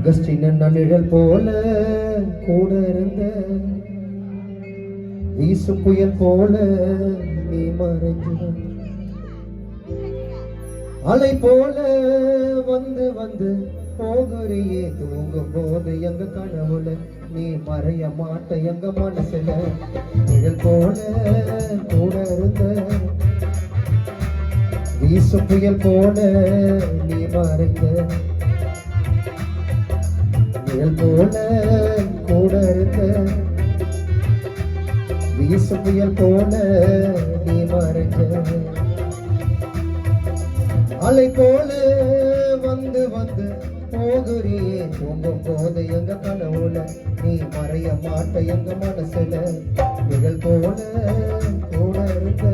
Augustine நிழல் போல கூட இருந்த, வீசு புயல் போல நீ மறைஞ்ச, அலை போல வந்து வந்து போகுறியே தூங்கும் போது எங்க கனவுல, நீ மறைய மாட்ட எங்க மனசுல. நிழல் போல கூட இருந்த, வீசு புயல் போல நீ மறைஞ்ச, நிழல் போல கூட இருந்த, வீசு புயல் போல நீ மறைஞ்ச, அலை போல வந்து வந்து போகுறியே தூங்கும் போது எங்க கனவுல, நீ மறைய மாட்ட எங்க மனசுல. நிழல் போல கூட இருந்த,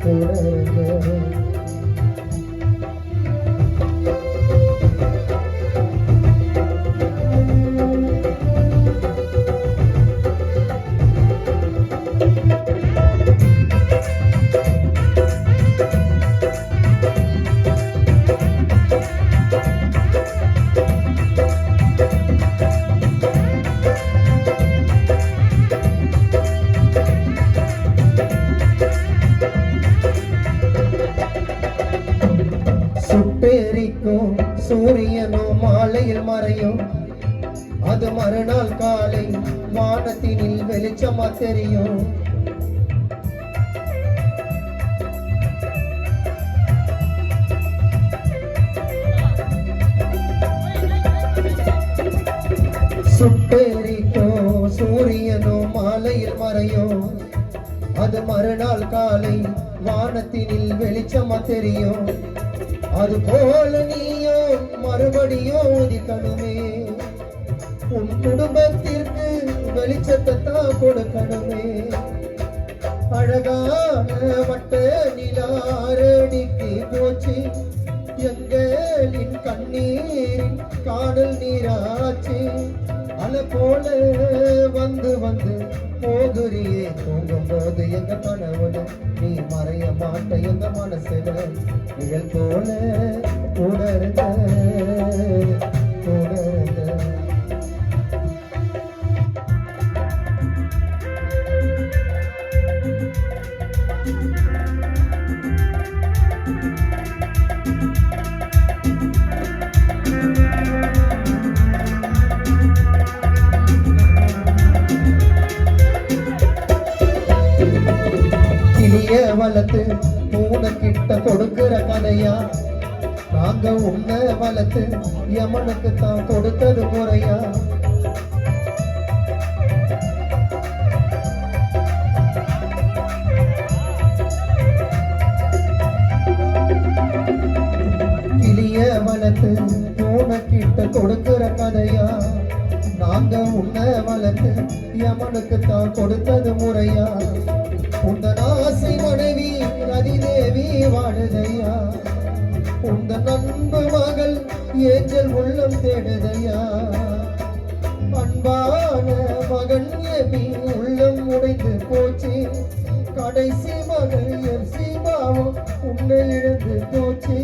கூட இருந்த. சுட்டெரிக்கும் சூரியனும் மாலையில் மறையும், அது மறுநாள் காலை வானத்தினில் வெளிச்சமா தெரியும். சுட்டெரிக்கும் சூரியனும் மாலையில் மறையும், அது மறுநாள் காலை வானத்தினில் வெளிச்சமா தெரியும். அது போல நீயும் மறுபடியும் உதிக்கணுமே, உன் குடும்பத்திற்கு வெளிச்சத்தை தான் கொடுக்கணுமே. அழகான வட்ட நிலாரடிக்கு போச்சு, எங்களின் கண்ணீரின் காடல் நீராச்சு. அலை போல வந்து வந்து போகுறியே தூங்கும் போது எங்க கனவுல, நீ மறைய மாட்ட எங்க மனசுல. நிழல் போல கூட இருந்த, கூட இருந்த. வளர்த்து பூனை கிட்ட கொடுக்கிற கதையா, நாங்க உன்னை வளர்த்து யமனுக்கு தான் கொடுத்தது முறையா. கிளிய வளர்த்து பூனை கிட்ட கொடுக்கிற கதையா, நாங்க உன்னை வளர்த்து யமனுக்கு தான் கொடுத்தது முறையா. உந்தன் ஆசை மனைவி ரதிதேவி வாழுதையா, உந்தன் அன்பு மகள் ஏஞ்சல் உள்ளம் தேடுதையா. அன்பான மகன் எபி உள்ளம் உடைந்து போச்சு, கடைசி மகள் எப்சிபாவும் உன்னை இழந்து போச்சு.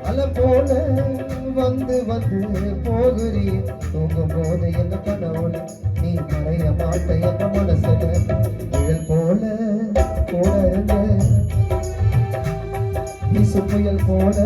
அலை போல வந்து வந்து போகுறி தூங்கும் போது எங்க கனவுல, நீ மறைய மாட்ட எங்க மனசுல. நிழல் போல கூட இருந்த, வீசு புயல் போல